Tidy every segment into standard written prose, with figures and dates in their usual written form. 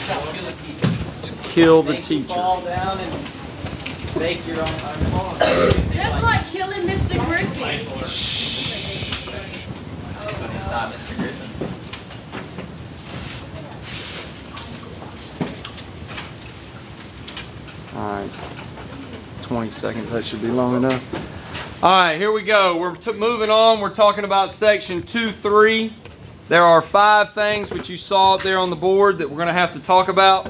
To kill the teacher. Fall down and bake your own farm. That's like killing Mr. Griffin. It's not Mr. Griffin. Alright, 20 seconds, that should be long enough. Alright, here we go. We're moving on. We're talking about section 2.3. There are 5 things which you saw up there on the board that we're going to have to talk about.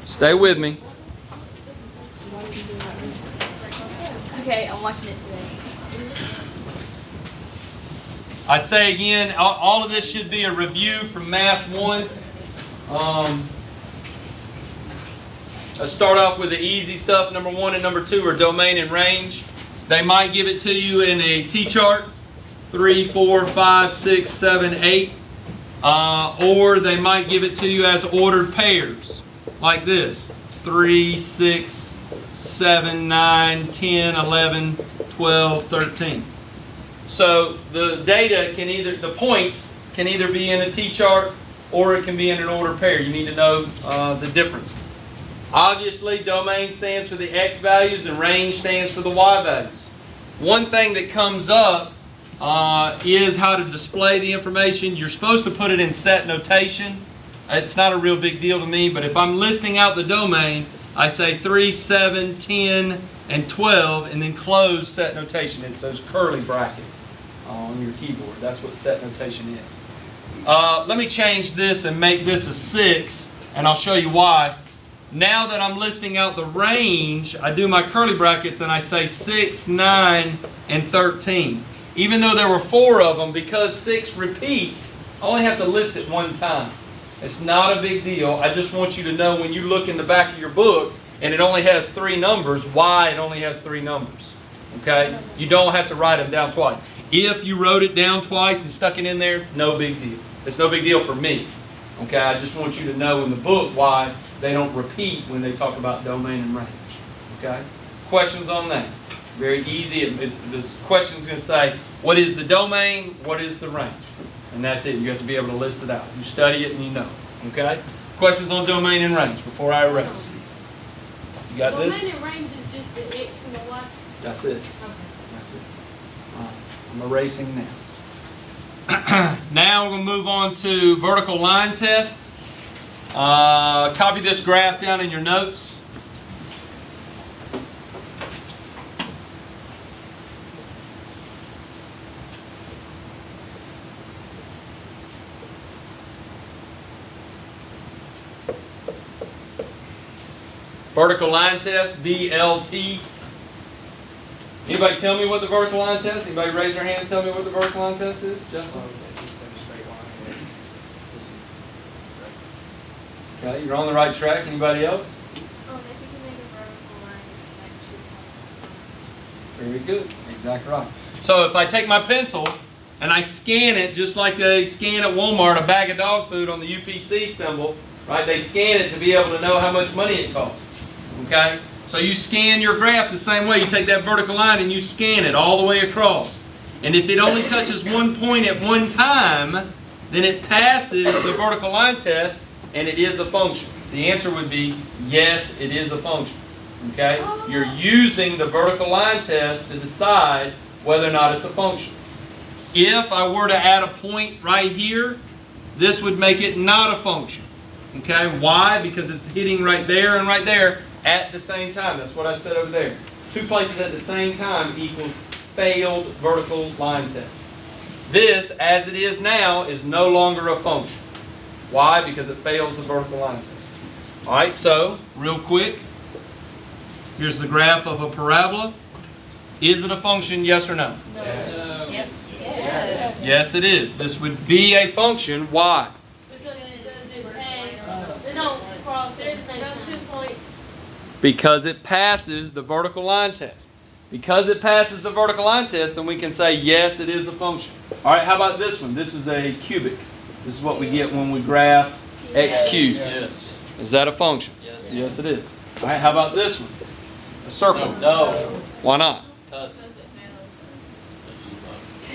Stay with me. Okay, I'm watching it today. I say again, all of this should be a review from Math 1. Let's start off with the easy stuff. Number 1 and number 2 are domain and range. They might give it to you in a T-chart, 3, 4, 5, 6, 7, 8. Or they might give it to you as ordered pairs, like this. 3, 6, 7, 9, 10, 11, 12, 13. So the data can either, the points can either be in a T-chart or it can be in an ordered pair. You need to know the difference. Obviously, domain stands for the X values and range stands for the Y values. One thing that comes up is how to display the information. You're supposed to put it in set notation. It's not a real big deal to me, but if I'm listing out the domain, I say 3, 7, 10, and 12, and then close set notation. It's those curly brackets on your keyboard. That's what set notation is. Let me change this and make this a 6, and I'll show you why. Now that I'm listing out the range, I do my curly brackets and I say 6, 9, and 13. Even though there were 4 of them, because 6 repeats, I only have to list it 1 time. It's not a big deal. I just want you to know when you look in the back of your book and it only has 3 numbers, why it only has 3 numbers. Okay? You don't have to write them down twice. If you wrote it down twice and stuck it in there, no big deal. It's no big deal for me. Okay? I just want you to know in the book why they don't repeat when they talk about domain and range. Okay? Questions on that? Very easy. This question is going to say, what is the domain? What is the range? And that's it. You have to be able to list it out. You study it and you know. Okay? Questions on domain and range before I erase? You got this? Domain and range is just the X and the Y? That's it. Okay. That's it. All right. I'm erasing now. Now we're going to move on to vertical line test. Copy this graph down in your notes. Vertical line test, VLT. Anybody tell me what the vertical line test? Anybody raise their hand and tell me what the vertical line test is? Justin? Okay, you're on the right track. Anybody else? If you can make a vertical line, like 2 points. Very good. Exactly right. So if I take my pencil and I scan it just like they scan at Walmart a bag of dog food on the UPC symbol, right? They scan it to be able to know how much money it costs. Okay? So you scan your graph the same way. You take that vertical line and you scan it all the way across. And if it only touches 1 point at one time, then it passes the vertical line test and it is a function. The answer would be yes, it is a function. Okay? You're using the vertical line test to decide whether or not it's a function. If I were to add a point right here, this would make it not a function. Okay? Why? Because it's hitting right there and right there at the same time. That's what I said over there. 2 places at the same time equals failed vertical line test. This, as it is now, is no longer a function. Why? Because it fails the vertical line test. All right, so real quick, here's the graph of a parabola. Is it a function, yes or no? No. Yep. Yes. Yes, it is. This would be a function. Why? Because it has, they don't cross their same 2 points. Because it passes the vertical line test. Because it passes the vertical line test, then we can say, yes, it is a function. All right, how about this one? This is a cubic. This is what we get when we graph x cubed. Yes. Is that a function? Yes. Yes, it is. All right, how about this one? A circle. No. Why not? Because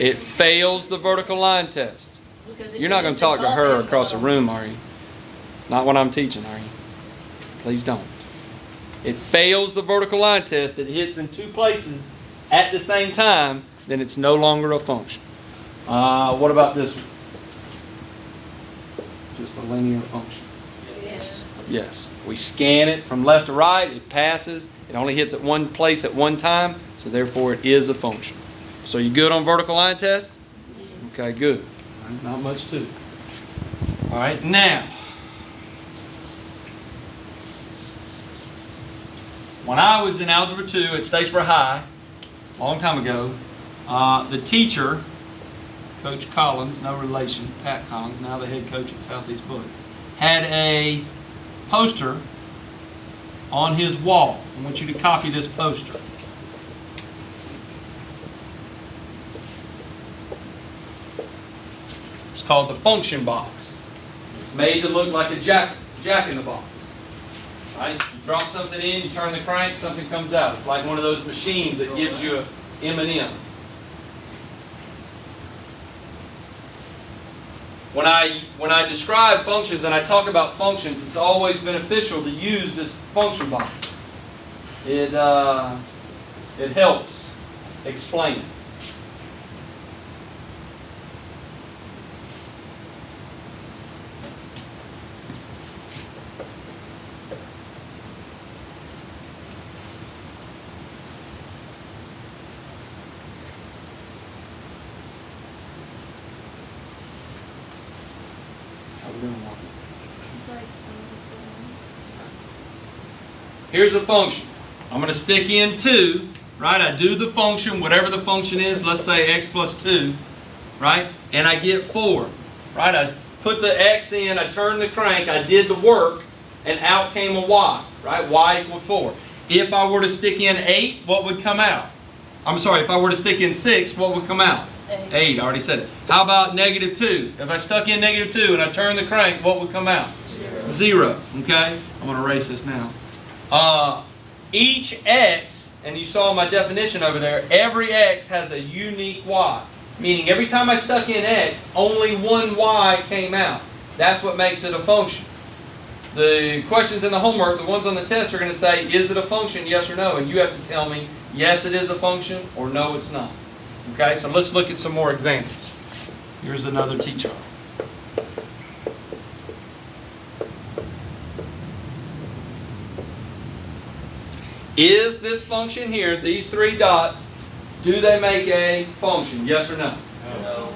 It fails the vertical line test. Because You're not going to talk to her across the room, are you? Not when I'm teaching, are you? Please don't. It fails the vertical line test. It hits in two places at the same time, then it's no longer a function. What about this one? Just a linear function. Yes. Yes. We scan it from left to right. It passes. It only hits at one place at one time, so therefore it is a function. So you good on vertical line test? Okay, good. Not much to it. All right, now, when I was in Algebra 2 at Statesboro High, a long time ago, the teacher, Coach Collins, no relation, Pat Collins, now the head coach at Southeast Bullock, had a poster on his wall. I want you to copy this poster. It's called the function box. It's made to look like a jack in the box. Right? You drop something in, you turn the crank, something comes out. It's like one of those machines that gives you a M&M. When I describe functions and I talk about functions, it's always beneficial to use this function box. It helps explain it. Here's a function. I'm going to stick in 2, right? I do the function, whatever the function is, let's say x plus 2, right? And I get 4, right? I put the x in, I turned the crank, I did the work, and out came a y, right? Y equaled 4. If I were to stick in 8, what would come out? I'm sorry, if I were to stick in 6, what would come out? 8, I already said it. How about negative 2? If I stuck in negative 2 and I turned the crank, what would come out? 0, okay? I'm going to erase this now. Each x, and you saw my definition over there, every x has a unique y. Meaning every time I stuck in x, only one y came out. That's what makes it a function. The questions in the homework, the ones on the test are going to say, is it a function, yes or no? And you have to tell me, yes it is a function, or no it's not. Okay, so let's look at some more examples. Here's another T-chart. Is this function here, these 3 dots, do they make a function? Yes or no? No.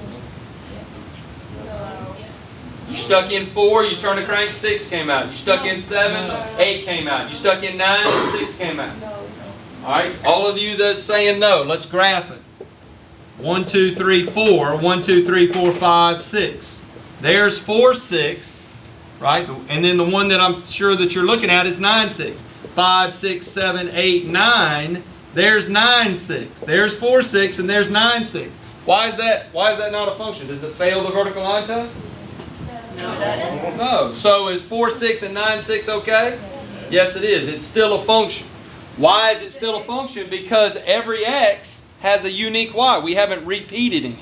You stuck in 4, you turn the crank, 6 came out. You stuck in 7, 8 came out. You stuck in 9, 6 came out. Alright, all of you that's saying no, let's graph it. 1, 2, 3, 4. 1, 2, 3, 4, 5, 6. There's 4, 6, right? And then the one that I'm sure that you're looking at is 9, 6. 5, 6, 7, 8, 9. There's 9, 6. There's 4, 6, and there's 9, 6. Why is that? Why is that not a function? Does it fail the vertical line test? No, it doesn't. No. So is 4, 6, and 9, 6 okay? Yes, it is. It's still a function. Why is it still a function? Because every x has a unique y. We haven't repeated any.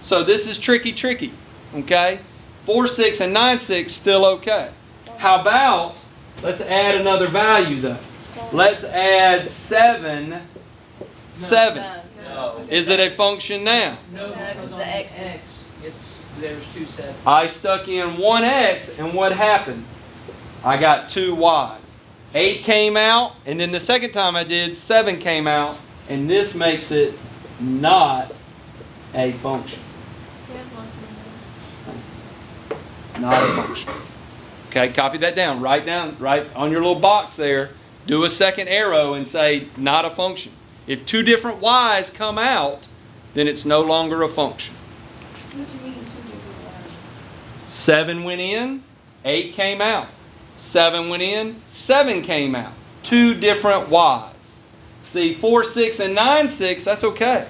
So this is tricky. Okay? 4, 6, and 9, 6 still okay. How about, let's add another value though. Let's add 7. 7. No. Is it a function now? No, because the x is, there's 2 7. I stuck in 1x, and what happened? I got 2 y's. 8 came out, and then the second time I did, 7 came out, and this makes it not a function. Not a function. Okay, copy that down. Write on your little box there. Do a second arrow and say, not a function. If 2 different y's come out, then it's no longer a function. What do you mean 2 different y's? 7 went in, 8 came out. 7 went in, 7 came out. 2 different y's. See, 4, 6, and 9, 6, that's okay.